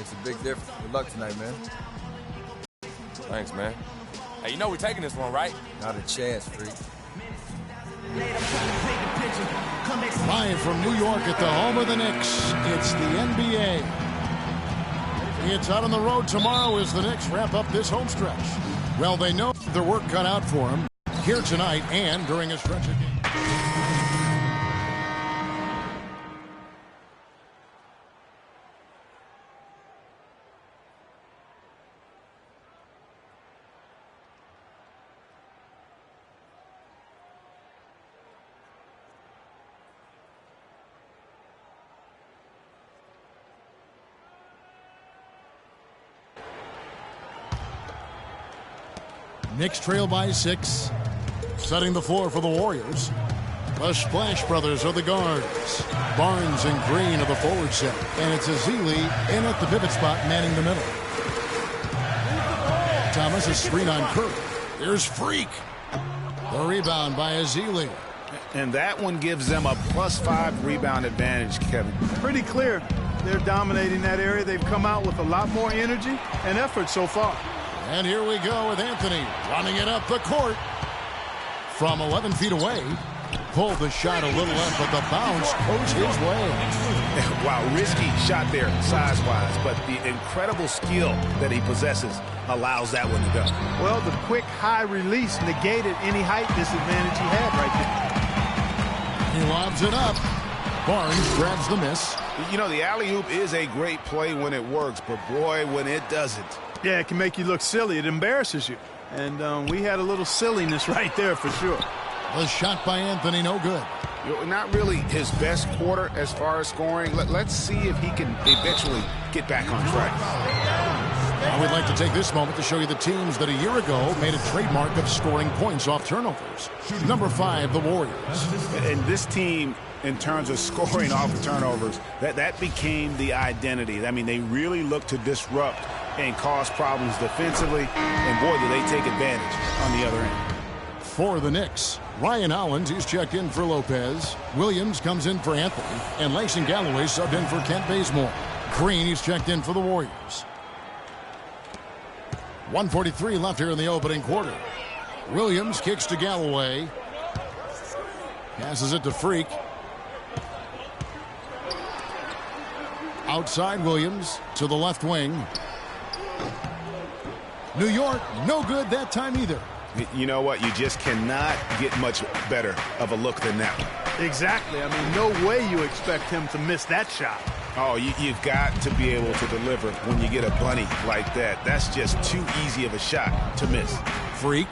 Makes a big difference. Good luck tonight, man. Thanks, man. Hey, you know we're taking this one, right? Not a chance, Freq. Live from New York at the home of the Knicks, it's the NBA. It's out on the road tomorrow as the Knicks wrap up this home stretch. Well, they know their work cut out for them here tonight and during a stretch of games. Knicks trail by 6. Setting the floor for the Warriors. The Splash Brothers are the guards. Barnes and Green are the forward set. And it's Ezeli in at the pivot spot, manning the middle. Thomas is screen on Curry. There's Freq. The rebound by Ezeli. And that one gives them a +5 rebound advantage, Kevin. Pretty clear. They're dominating that area. They've come out with a lot more energy and effort so far. And here we go with Anthony running it up the court from 11 feet away. Pulled the shot a little up, but the bounce goes his way. Wow, risky shot there size-wise, but the incredible skill that he possesses allows that one to go. Well, the quick high release negated any height disadvantage he had right there. He lobs it up. Barnes grabs the miss. You know, the alley-oop is a great play when it works, but boy, when it doesn't. Yeah, it can make you look silly. It embarrasses you. And we had a little silliness right there for sure. The shot by Anthony, no good. Not really his best quarter as far as scoring. Let's see if he can eventually get back on track. I would like to take this moment to show you the teams that a year ago made a trademark of scoring points off turnovers. Number 5, the Warriors. And this team, in terms of scoring off turnovers, that became the identity. I mean, they really look to disrupt and cause problems defensively, and boy, do they take advantage on the other end. For the Knicks, Ryan Hollins, he's checked in for Lopez. Williams comes in for Anthony, and Langston Galloway subbed in for Kent Bazemore. Green, he's checked in for the Warriors. 1:43 left here in the opening quarter. Williams kicks to Galloway. Passes it to Freq. Outside Williams to the left wing. New York, no good that time either. You know what? You just cannot get much better of a look than that one. Exactly. I mean, no way you expect him to miss that shot. Oh, you've got to be able to deliver when you get a bunny like that. That's just too easy of a shot to miss. Freq.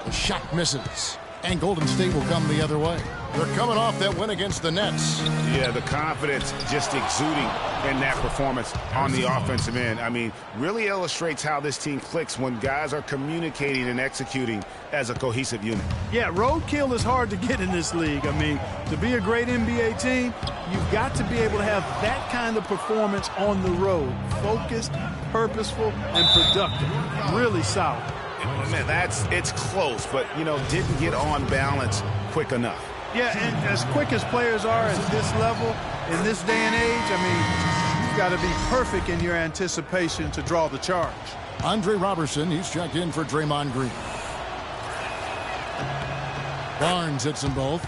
The shot misses. And Golden State will come the other way. They're coming off that win against the Nets. Yeah, the confidence just exuding in that performance on the offensive end. I mean, really illustrates how this team clicks when guys are communicating and executing as a cohesive unit. Yeah, roadkill is hard to get in this league. I mean, to be a great NBA team, you've got to be able to have that kind of performance on the road. Focused, purposeful, and productive. Really solid. Man, it's close, but, didn't get on balance quick enough. Yeah, and as quick as players are at this level, in this day and age, I mean, you've got to be perfect in your anticipation to draw the charge. Andre Robertson, he's checked in for Draymond Green. Barnes hits them both.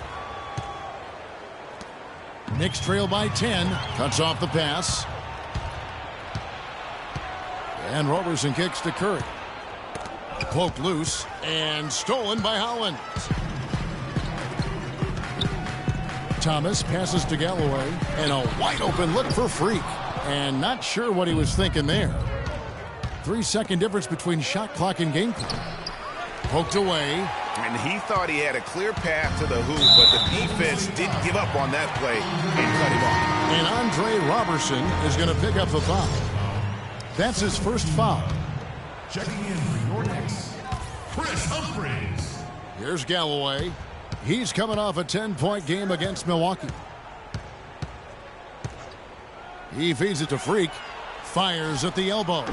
Knicks trail by 10. Cuts off the pass. And Robertson kicks to Curry. Poked loose and stolen by Hollins. Thomas passes to Galloway, and a wide-open look for Freq. And not sure what he was thinking there. 3-second difference between shot clock and game clock. Poked away. And he thought he had a clear path to the hoop, but the defense didn't give up on that play and cut him off. And Andre Robertson is going to pick up the foul. That's his first foul. Checking in for your Knicks, Chris Humphries. Here's Galloway. He's coming off a 10-point game against Milwaukee. He feeds it to Freq. Fires at the elbow.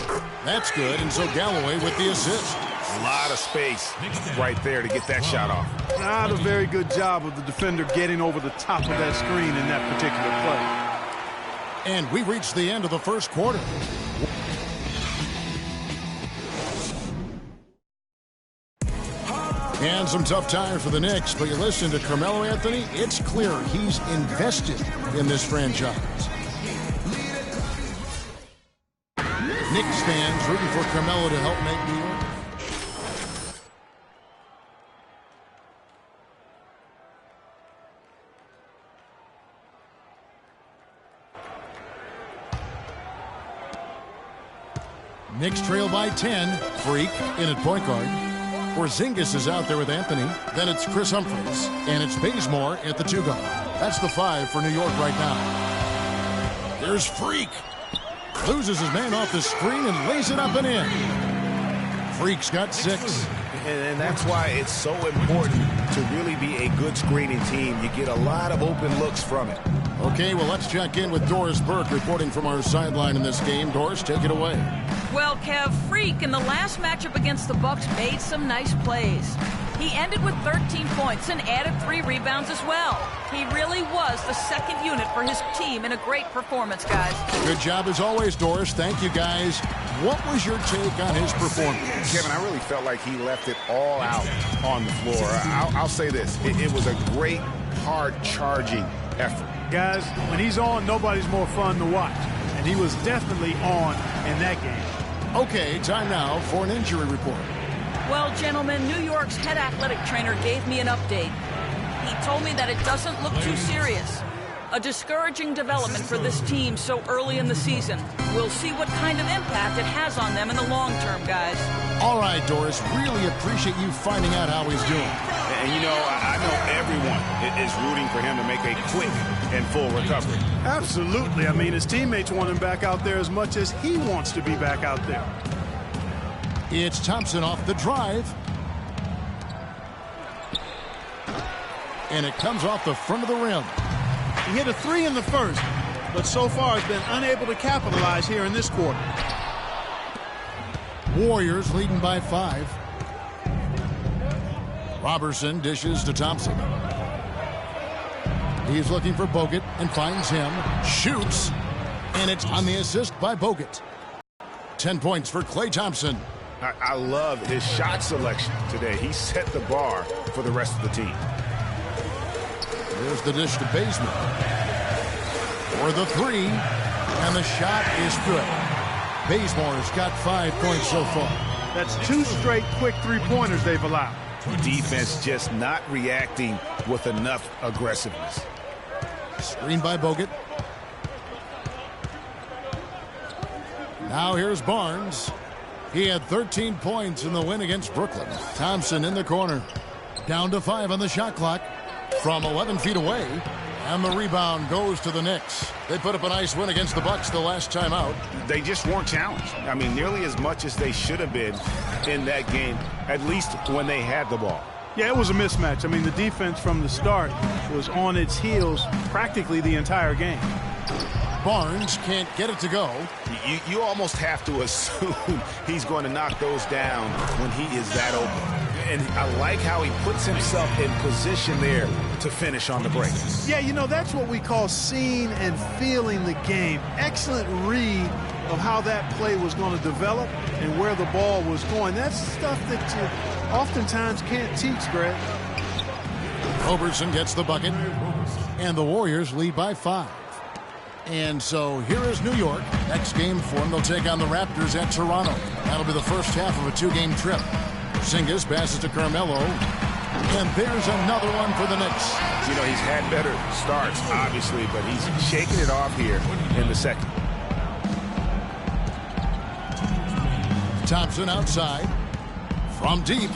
That's good, and so Galloway with the assist. A lot of space right there to get that shot off. Not a very good job of the defender getting over the top of that screen in that particular play. And we reached the end of the first quarter. And some tough times for the Knicks, but you listen to Carmelo Anthony, it's clear he's invested in this franchise. Knicks fans rooting for Carmelo to help make New York. Knicks trail by 10. Freq in at point guard. Porzingis is out there with Anthony. Then it's Chris Humphries. And it's Bazemore at the 2 guard. That's the 5 for New York right now. Here's Freq. Loses his man off the screen and lays it up and in. Freq's got 6. And that's why it's so important to really be a good screening team. You get a lot of open looks from it. Okay, well, let's check in with Doris Burke reporting from our sideline in this game. Doris, take it away. Well, Kev, Freq in the last matchup against the Bucks made some nice plays. He ended with 13 points and added 3 rebounds as well. He really was the second unit for his team in a great performance, guys. Good job as always, Doris. Thank you, guys. What was your take on his performance? Kevin, I really felt like he left it all out on the floor. I'll say this. It was a great, hard-charging effort. Guys, when he's on, nobody's more fun to watch. And he was definitely on in that game. Okay, time now for an injury report. Well, gentlemen, New York's head athletic trainer gave me an update. He told me that it doesn't look too serious. A discouraging development for this team so early in the season. We'll see what kind of impact it has on them in the long term, guys. All right, Doris, really appreciate you finding out how he's doing. And, you know, I know everyone is rooting for him to make a quick and full recovery. Absolutely. I mean, his teammates want him back out there as much as he wants to be back out there. It's Thompson off the drive. And it comes off the front of the rim. He hit a 3 in the first, but so far has been unable to capitalize here in this quarter. Warriors leading by 5. Robertson dishes to Thompson. He's looking for Bogut and finds him. Shoots. And it's on the assist by Bogut. 10 points for Klay Thompson. I love his shot selection today. He set the bar for the rest of the team. There's the dish to Bazemore. For the 3. And the shot is good. Bazemore's got 5 points so far. That's 2 straight quick 3-pointers they've allowed. Defense just not reacting with enough aggressiveness. Screen by Bogut. Now here's Barnes. He had 13 points in the win against Brooklyn. Thompson in the corner. Down to 5 on the shot clock. From 11 feet away. And the rebound goes to the Knicks. They put up a nice win against the Bucks the last time out. They just weren't challenged. I mean, nearly as much as they should have been in that game, at least when they had the ball. Yeah, it was a mismatch. I mean, the defense from the start was on its heels practically the entire game. Barnes can't get it to go. You almost have to assume he's going to knock those down when he is that open. And I like how he puts himself in position there to finish on the break. Yeah, you know, that's what we call seeing and feeling the game. Excellent read of how that play was going to develop and where the ball was going. That's stuff that you oftentimes can't teach, Greg. Robertson gets the bucket. And the Warriors lead by 5. And so here is New York. Next game for them, they'll take on the Raptors at Toronto. That'll be the first half of a 2-game trip. Porzingis passes to Carmelo. And there's another one for the Knicks. You know, he's had better starts, obviously, but he's shaking it off here in the second. Thompson outside. From deep.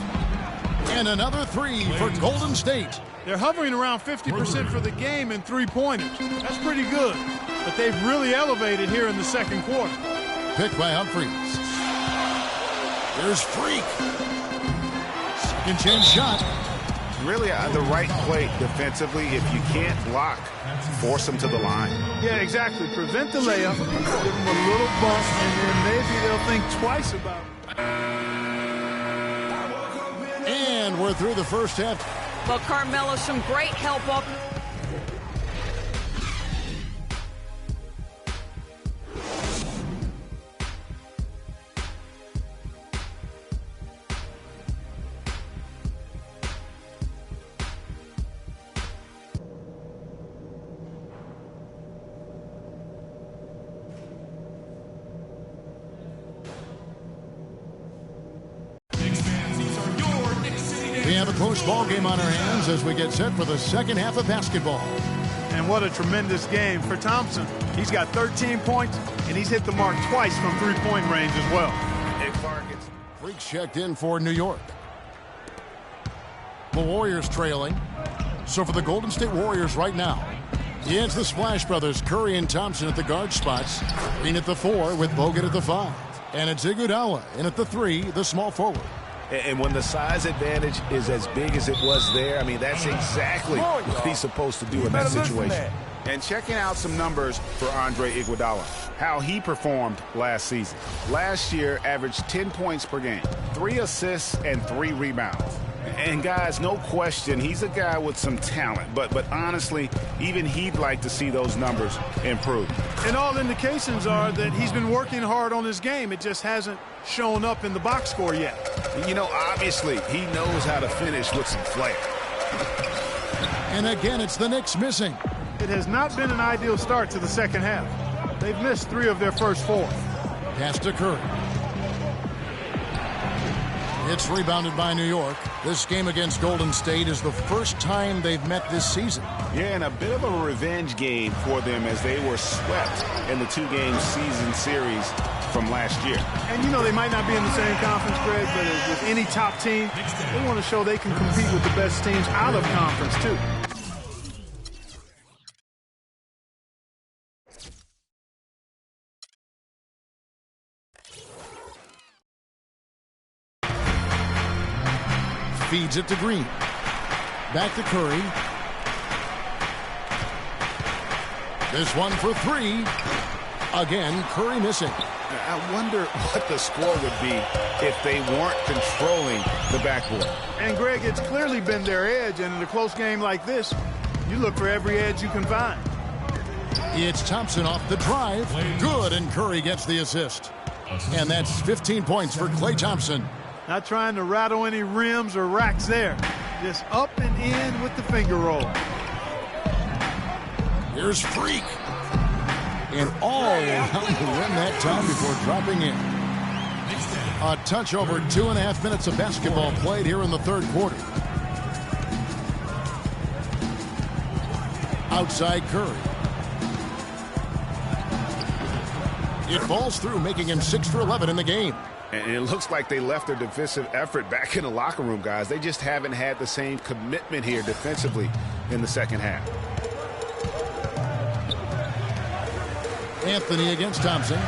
And another 3 for Golden State. They're hovering around 50% for the game in 3-pointers. That's pretty good. But they've really elevated here in the second quarter. Picked by Humphries. There's Freq. Second chance shot. Really the right play defensively. If you can't block, force them to the line. Yeah, exactly. Prevent the layup, give them a little bump, and then maybe they'll think twice about it. And we're through the first half. Well, Carmelo, some great help off. have a close ball game on our hands as we get set for the second half of basketball. And what a tremendous game for Thompson. He's got 13 points, and he's hit the mark twice from three-point range as well. Freq checked in for New York. The Warriors trailing. So for the Golden State Warriors right now, it's the Splash Brothers, Curry and Thompson at the guard spots. Green at the 4 with Bogut at the 5. And it's Iguodala in at the 3, the small forward. And when the size advantage is as big as it was there, I mean, that's exactly what he's supposed to do in that situation. And checking out some numbers for Andre Iguodala, how he performed last season. Last year, averaged 10 points per game, 3 assists, and 3 rebounds. And guys, no question, he's a guy with some talent. But honestly, even he'd like to see those numbers improve. And all indications are that he's been working hard on his game. It just hasn't shown up in the box score yet. You know, obviously, he knows how to finish with some flair. And again, it's the Knicks missing. It has not been an ideal start to the second half. They've missed 3 of their first 4. Pass to Curry. It's rebounded by New York. This game against Golden State is the first time they've met this season. Yeah, and a bit of a revenge game for them as they were swept in the 2-game season series from last year. And you know, they might not be in the same conference, Greg, but with any top team, they want to show they can compete with the best teams out of conference, too. Feeds it to Green. Back to Curry. This one for 3. Again, Curry missing. I wonder what the score would be if they weren't controlling the backboard. And, Greg, it's clearly been their edge, and in a close game like this, you look for every edge you can find. It's Thompson off the drive. Good, and Curry gets the assist. And that's 15 points for Klay Thompson. Not trying to rattle any rims or racks there. Just up and in with the finger roll. Here's Freq. And all around to win that time before dropping in. A touch over 2.5 minutes of basketball played here in the third quarter. Outside Curry. It falls through, making him 6 for 11 in the game. And it looks like they left their defensive effort back in the locker room, guys. They just haven't had the same commitment here defensively in the second half. Anthony against Thompson.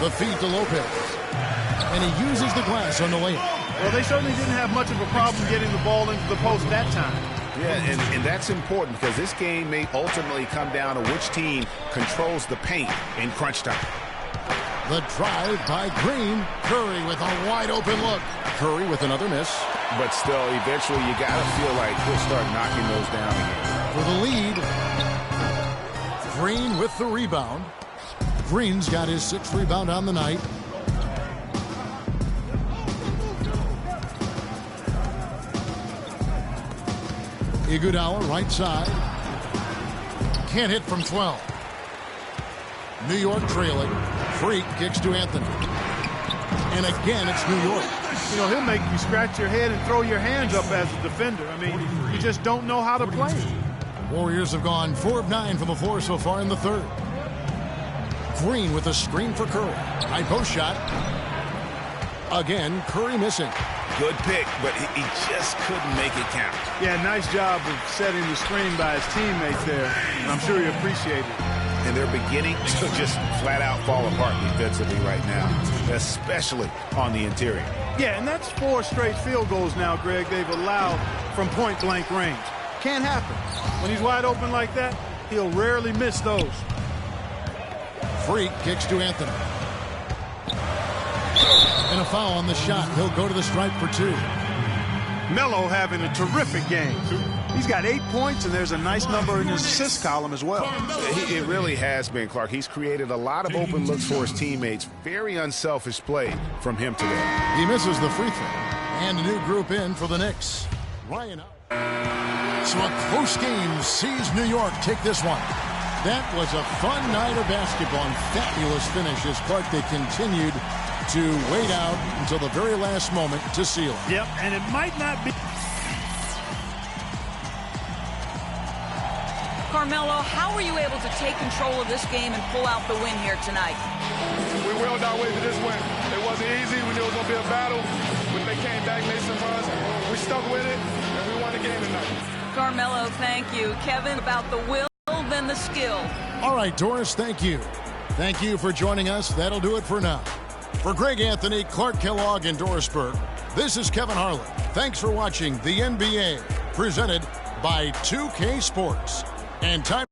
The feed to Lopez. And he uses the glass on the layup. Well, they certainly didn't have much of a problem getting the ball into the post that time. Yeah, and that's important because this game may ultimately come down to which team controls the paint in crunch time. The drive by Green. Curry with a wide open look. Curry with another miss. But still, eventually you got to feel like he'll start knocking those down again. For the lead. Green with the rebound. Green's got his 6th rebound on the night. Iguodala right side. Can't hit from 12. New York trailing. Freq kicks to Anthony. And again, it's New York. You know, he'll make you scratch your head and throw your hands up as a defender. I mean, you just don't know how to play. Warriors have gone 4 of 9 from the floor so far in the third. Green with a screen for Curry. High post shot. Again, Curry missing. Good pick, but he just couldn't make it count. Yeah, nice job of setting the screen by his teammates there. And I'm sure he appreciated it. And they're beginning to just flat out fall apart defensively right now, especially on the interior. Yeah, and that's 4 straight field goals now, Greg, they've allowed from point-blank range. Can't happen. When he's wide open like that, he'll rarely miss those. Freq kicks to Anthony. And a foul on the shot. He'll go to the stripe for 2. Melo having a terrific game. He's got 8 points, and there's a nice number in his assist column as well. It really has been, Clark. He's created a lot of open looks for his teammates. Very unselfish play from him today. He misses the free throw. And a new group in for the Knicks. Ryan out. So a close game sees New York take this one. That was a fun night of basketball and fabulous finish as Clark, they continued to wait out until the very last moment to seal it. Yep, and it might not be. Carmelo, how were you able to take control of this game and pull out the win here tonight? We willed our way to this win. It wasn't easy. We knew it was going to be a battle. But they came back, made some runs. We stuck with it, and we won the game tonight. Carmelo, thank you. Kevin, about the will, then the skill. All right, Doris, thank you. Thank you for joining us. That'll do it for now. For Greg Anthony, Clark Kellogg, and Doris Burke, this is Kevin Harlan. Thanks for watching the NBA, presented by 2K Sports. And time